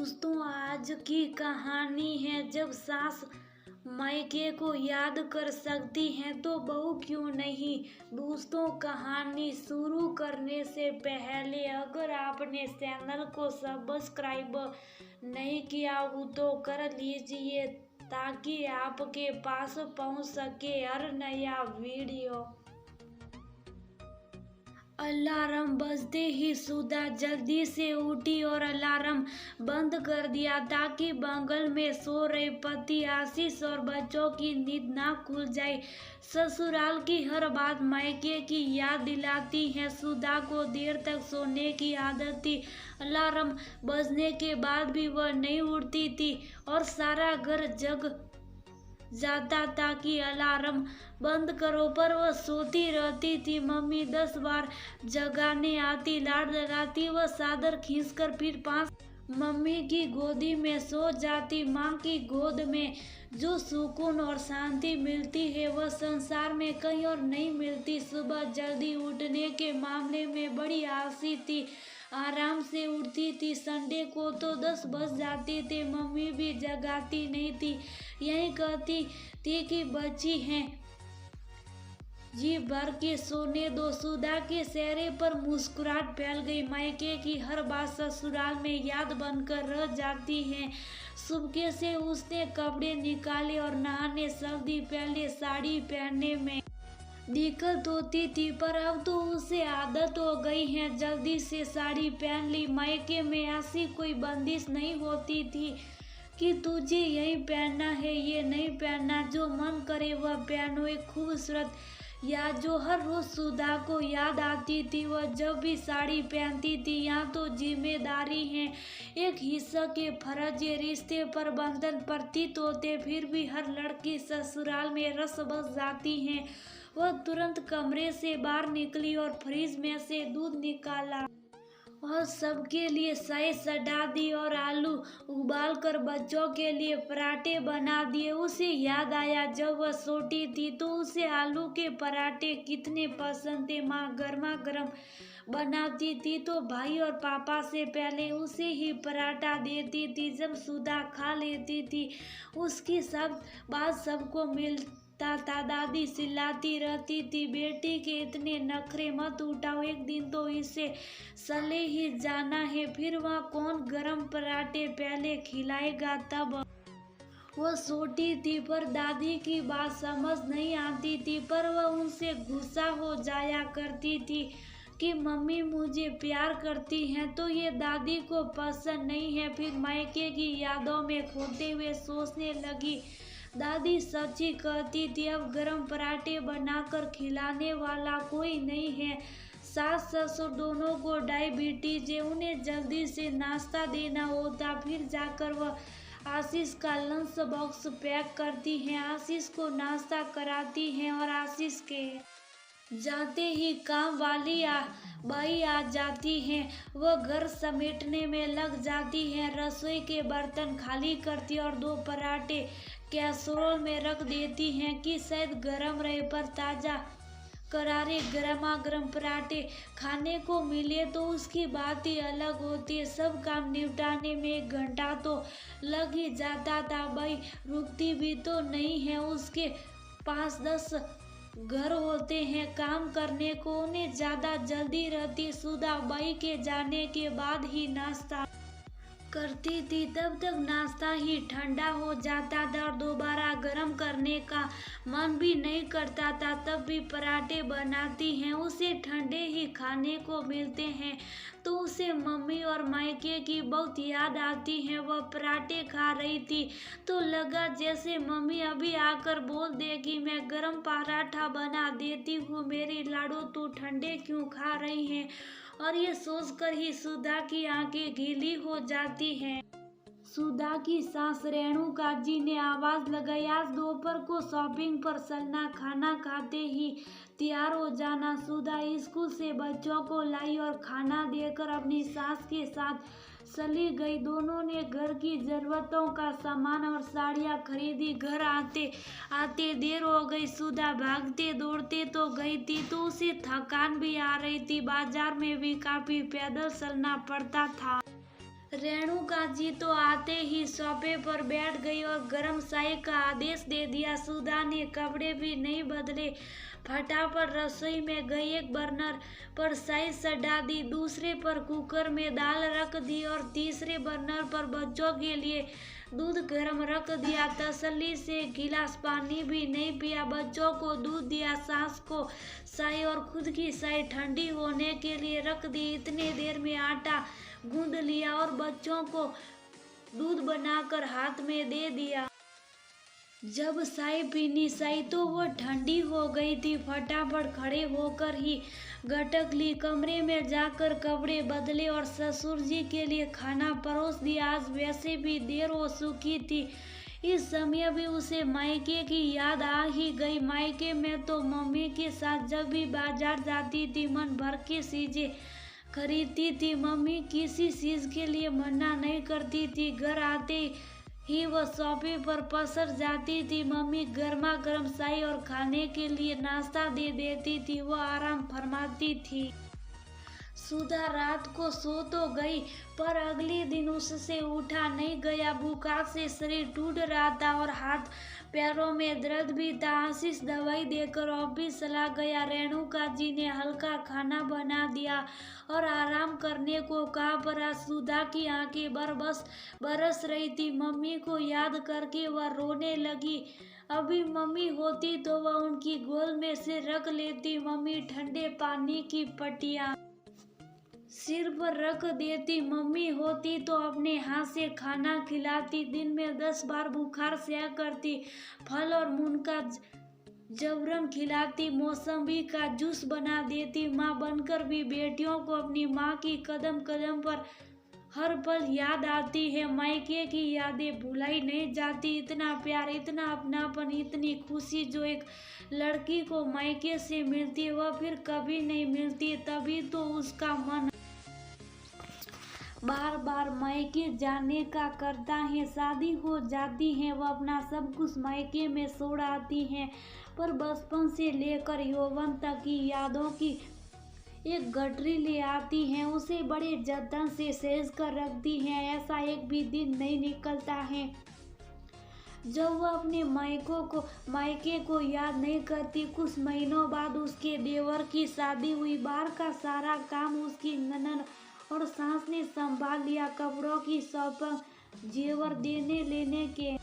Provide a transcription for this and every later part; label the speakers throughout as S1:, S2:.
S1: दोस्तों, आज की कहानी है जब सास मायके को याद कर सकती हैं तो बहू क्यों नहीं। दोस्तों, कहानी शुरू करने से पहले अगर आपने चैनल को सब्सक्राइब नहीं किया हो तो कर लीजिए ताकि आपके पास पहुंच सके हर नया वीडियो। अलार्म बजते ही सुधा जल्दी से उठी और अलार्म बंद कर दिया ताकि बगल में सो रहे पति आशीष और बच्चों की नींद ना खुल जाए। ससुराल की हर बात मायके की याद दिलाती है। सुधा को देर तक सोने की आदत थी। अलार्म बजने के बाद भी वह नहीं उठती थी और सारा घर जग जाता था कि अलार्म बंद करो, पर वह सोती रहती थी। मम्मी 10 बार जगाने आती, लाड लगाती, वह चादर खींचकर फिर पास मम्मी की गोदी में सो जाती। माँ की गोद में जो सुकून और शांति मिलती है वह संसार में कहीं और नहीं मिलती। सुबह जल्दी उठने के मामले में बड़ी आलसी थी, आराम से उठती थी। संडे को तो 10 बज जाते थे। मम्मी भी जगाती नहीं थी, यही कहती थी कि बच्ची हैं, जी भर के सोने दो। सुधा के चेहरे पर मुस्कुराहट फैल गई। मायके की हर बात ससुराल में याद बनकर रह जाती है। सुबह से उसने कपड़े निकाले और नहाने सर्दी पहले साड़ी पहनने में दिक्कत होती थी, पर अब तो उसे आदत हो गई है। जल्दी से साड़ी पहन ली। मायके में ऐसी कोई बंदिश नहीं होती थी कि तुझे यही पहनना है, ये नहीं पहनना, जो मन करे वह पहनो। एक खूबसूरत याद जो हर रोज सुधा को याद आती थी, वह जब भी साड़ी पहनती थी। यहाँ तो जिम्मेदारी है, एक हिस्सा के फर्ज, ये रिश्ते पर बंधन प्रतीत होते, फिर भी हर लड़की ससुराल में रस बस जाती है। वह तुरंत कमरे से बाहर निकली और फ्रिज में से दूध निकाला और सबके लिए चाय चढ़ा दी और आलू उबाल कर बच्चों के लिए पराठे बना दिए। उसे याद आया जब वह छोटी थी तो उसे आलू के पराठे कितने पसंद थे। माँ गर्मा गर्म बनाती थी तो भाई और पापा से पहले उसे ही पराठा देती थी। जब सुधा खा लेती थी उसकी सब बात सबको मिलता था। दादी चिल्लाती रहती थी, बेटी के इतने नखरे मत उठाओ, एक दिन तो इसे चले ही जाना है, फिर वहाँ कौन गरम पराठे पहले खिलाएगा। तब वह छोटी थी पर दादी की बात समझ नहीं आती थी, पर वह उनसे गुस्सा हो जाया करती थी कि मम्मी मुझे प्यार करती हैं तो ये दादी को पसंद नहीं है। फिर मायके की यादों में खोते हुए सोचने लगी, दादी सच्ची कहती थी, अब गरम पराठे बनाकर खिलाने वाला कोई नहीं है। सास ससुर दोनों को डायबिटीज है, उन्हें जल्दी से नाश्ता देना होता, फिर जाकर वह आशीष का लंच बॉक्स पैक करती हैं, आशीष को नाश्ता कराती हैं और आशीष के जाते ही काम वाली बाई आ जाती हैं। वह घर समेटने में लग जाती हैं, रसोई के बर्तन खाली करती और 2 पराठे कैसरोल में रख देती हैं कि शायद गर्म रहे, पर ताज़ा करारे गर्मा गर्म पराठे खाने को मिले तो उसकी बात ही अलग होती है। सब काम निपटाने में 1 घंटा तो लग ही जाता था। भाई रुकती भी तो नहीं है, उसके पास 10 घर होते हैं काम करने को, उन्हें ज़्यादा जल्दी रहती। सुधा बाई के जाने के बाद ही नाश्ता करती थी, तब तक नाश्ता ही ठंडा हो जाता था और दोबारा गर्म करने का मन भी नहीं करता था। तब भी पराठे बनाती हैं, उसे ठंडे ही खाने को मिलते हैं तो उसे मम्मी और मायके की बहुत याद आती है। वह पराठे खा रही थी तो लगा जैसे मम्मी अभी आकर बोल देगी, मैं गरम पराठा बना देती हूँ, मेरी लाडो तू ठंडे क्यों खा रही है। और ये सोचकर ही सुधा की आंखें गीली हो जाती हैं। सुधा की सास रेणुका जी ने आवाज लगाई, आज दोपहर को शॉपिंग पर चलना, खाना खाते ही तैयार हो जाना। सुधा स्कूल से बच्चों को लाई और खाना देकर अपनी सास के साथ चली गई। दोनों ने घर की जरूरतों का सामान और साड़ियाँ खरीदी। घर आते आते देर हो गई। सुधा भागते दौड़ते तो गई थी तो उसे थकान भी आ रही थी। बाजार में भी काफी पैदल चलना पड़ता था। रेणुका जी तो आते ही सोफे पर बैठ गई और गर्म चाय का आदेश दे दिया। सुधा ने कपड़े भी नहीं बदले, फटाफट रसोई में गई। एक बर्नर पर चाय चढ़ा दी, दूसरे पर कुकर में दाल रख दी और तीसरे बर्नर पर बच्चों के लिए दूध गर्म रख दिया। तसल्ली से गिलास पानी भी नहीं पिया, बच्चों को दूध दिया, सास को चाय और खुद की चाय ठंडी होने के लिए रख दी। इतने देर में आटा गूंद लिया और बच्चों को दूध बनाकर हाथ में दे दिया। जब चाय पीनी चाय तो वो ठंडी हो गई थी। फटाफट खड़े होकर ही गटक ली, कमरे में जाकर कपड़े बदले और ससुर जी के लिए खाना परोस दिया। आज वैसे भी देर हो चुकी थी, इस समय भी उसे मायके की याद आ ही गई। मायके में तो मम्मी के साथ जब भी बाजार जाती थी मन भर के चीजें खरीदती थी। मम्मी किसी चीज के लिए मना नहीं करती थी। घर आते ही वह सोफे पर पसर जाती थी। मम्मी गर्मा गर्म चाय और खाने के लिए नाश्ता दे देती थी। वह आराम फरमाती थी। सुधा रात को सो तो गई पर अगले दिन उससे उठा नहीं गया। बुखार से शरीर टूट रहा था और हाथ पैरों में दर्द भी था। आशीष दवाई देकर ऑफिस चला गया। रेणुका जी ने हल्का खाना बना दिया और आराम करने को कहा, पर आज सुधा की आंखें बरस रही थी। मम्मी को याद करके वह रोने लगी। अभी मम्मी होती तो वह उनकी गोद में से रख लेती। मम्मी ठंडे पानी की पटिया सिर पर रख देती। मम्मी होती तो अपने हाथ से खाना खिलाती। दिन में 10 बार बुखार सहा करती। फल और मून का जबरन खिलाती। मौसम्बी का जूस बना देती। माँ बनकर भी बेटियों को अपनी माँ की कदम कदम पर हर पल याद आती है। मायके की यादें भुलाई नहीं जाती। इतना प्यार, इतना अपनापन, इतनी खुशी जो एक लड़की को मायके से मिलती है वह फिर कभी नहीं मिलती। तभी तो उसका मन बार बार मायके जाने का करता है। शादी हो जाती है, वह अपना सब कुछ मायके में छोड़ आती है, पर बचपन से लेकर यौवन तक की यादों की एक गठरी ले आती हैं। उसे बड़े जतन से सहेज कर रखती हैं। ऐसा एक भी दिन नहीं निकलता है जब वह अपने मायके को याद नहीं करती। कुछ महीनों बाद उसके देवर की शादी हुई। बाहर का सारा काम उसकी ननद और सास ने संभाल लिया। कपड़ों की शॉपिंग, जेवर देने लेने के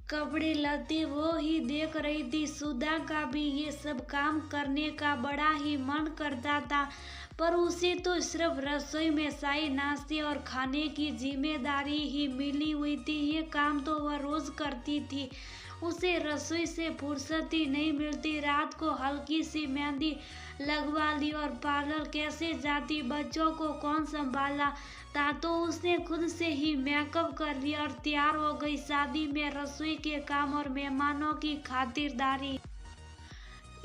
S1: कपड़े लते वो ही देख रही थी। सुधा का भी ये सब काम करने का बड़ा ही मन करता था, पर उसे तो सिर्फ रसोई में चाय, नाश्ते और खाने की जिम्मेदारी ही मिली हुई थी। ये काम तो वह रोज करती थी। उसे रसोई से फुर्सत ही नहीं मिलती। रात को हल्की सी मेहंदी लगवा ली और पार्लर कैसे जाती। बच्चों को कौन संभाला था, तो उसने खुद से ही मेकअप कर लिया और तैयार हो गई। शादी में रसोई के काम और मेहमानों की खातिरदारी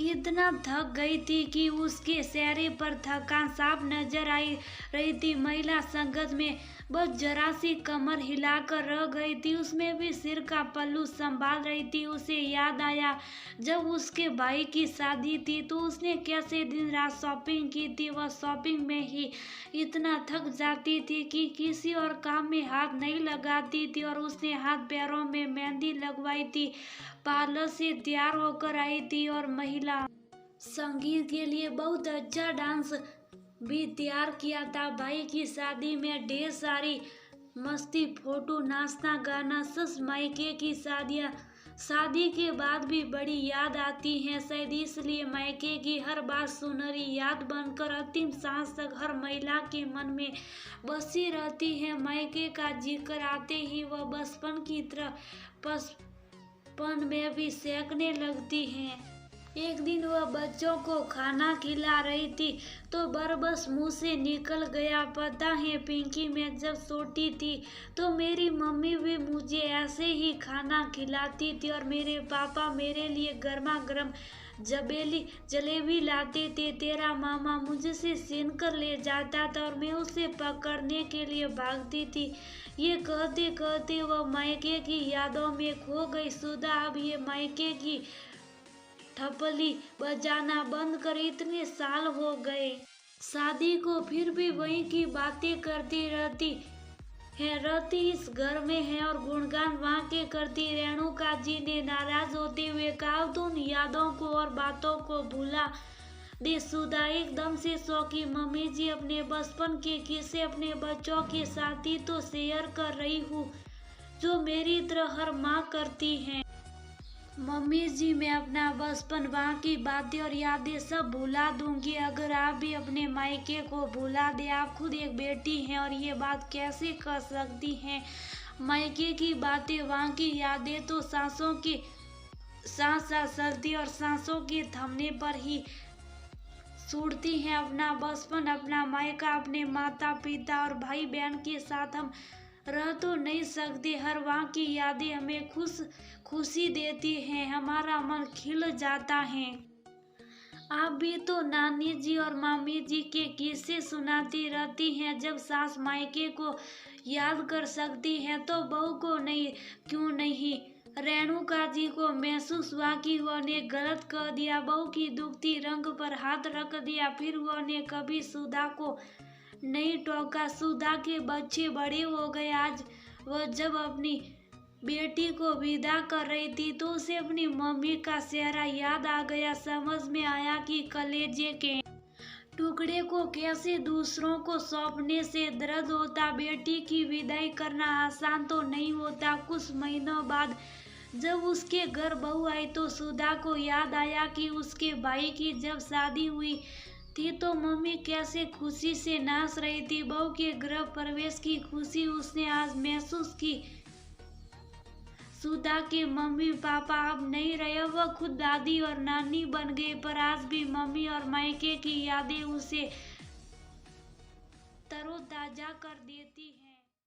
S1: इतना थक गई थी कि उसके चेहरे पर थकान साफ नजर आई रही थी। महिला संगत में बस जरा सी कमर हिलाकर रह गई थी। उसमें भी सिर का पल्लू संभाल रही थी। उसे याद आया जब उसके भाई की शादी थी तो उसने कैसे दिन रात शॉपिंग की थी। वह शॉपिंग में ही इतना थक जाती थी कि किसी और काम में हाथ नहीं लगाती थी। और उसने हाथ पैरों में मेहंदी लगवाई थी, पार्लर से तैयार होकर आई थी और महिला संगीत के लिए बहुत अच्छा डांस भी तैयार किया था। भाई की शादी में ढेर सारी मस्ती, फोटो, नाश्ता, गाना। सस मायके की शादी के बाद भी बड़ी याद आती है। शायद इसलिए मायके की हर बात सुनहरी याद बनकर अंतिम सांस तक हर महिला के मन में बसी रहती है। मायके का जिक्र आते ही वह बचपन की तरह पन में भी सेकने लगती हैं। एक दिन वह बच्चों को खाना खिला रही थी तो बरबस मुंह से निकल गया, पता है पिंकी, मैं जब छोटी थी तो मेरी मम्मी भी मुझे ऐसे ही खाना खिलाती थी और मेरे पापा मेरे लिए गर्मा गर्म जलेबी लाते थे। तेरा मामा मुझसे छीन कर ले जाता था और मैं उसे पकड़ने के लिए भागती थी। ये कहते कहते वह मायके की यादों में खो गई। सुधा अब ये मायके की ठपली बजाना बंद कर इतने साल हो गए शादी को, फिर भी वही की बातें करती रहती। है, रति इस घर में है और गुणगान वहाँ के करती। रेणुका जी ने नाराज होते हुए कहा, "तो उन यादों को और बातों को भूला दे सुधा।" एकदम से शौकी, "मम्मी जी, अपने बचपन के किस्से अपने बच्चों के साथ ही तो शेयर कर रही हूँ, जो मेरी तरह हर माँ करती हैं। मम्मी जी, मैं अपना बचपन, वहाँ की बातें और यादें सब भुला दूंगी अगर आप भी अपने मायके को भुला दे। आप खुद एक बेटी हैं और ये बात कैसे कर सकती हैं? मायके की बातें, वहाँ की यादें तो सांसों के सांस सांस चलती और सांसों के थमने पर ही छूटती हैं। अपना बचपन, अपना मायका, अपने माता पिता और भाई बहन के साथ हम रह तो नहीं सकते। हर वहाँ की यादें हमें खुशी देती हैं, हमारा मन खिल जाता है। आप भी तो नानी जी और मामी जी के किस्से सुनाती रहती हैं। जब सास मायके को याद कर सकती हैं तो बहू को नहीं, क्यों नहीं?" रेणुका जी को महसूस हुआ कि वह ने गलत कर दिया। बहू की दुखती रंग पर हाथ रख दिया। फिर वह ने कभी सुधा को नहीं टोका। सुधा के बच्चे बड़े हो गए। आज वह जब अपनी बेटी को विदा कर रही थी तो उसे अपनी मम्मी का चेहरा याद आ गया। समझ में आया कि कलेजे के टुकड़े को कैसे दूसरों को सौंपने से दर्द होता। बेटी की विदाई करना आसान तो नहीं होता। कुछ महीनों बाद जब उसके घर बहू आई तो सुधा को याद आया कि उसके भाई की जब शादी हुई थी तो मम्मी कैसे खुशी से नाच रही थी। बहू के गृह प्रवेश की खुशी उसने आज महसूस की। सुधा के मम्मी पापा अब नहीं रहे, वह खुद दादी और नानी बन गए, पर आज भी मम्मी और मायके की यादें उसे तरोताजा कर देती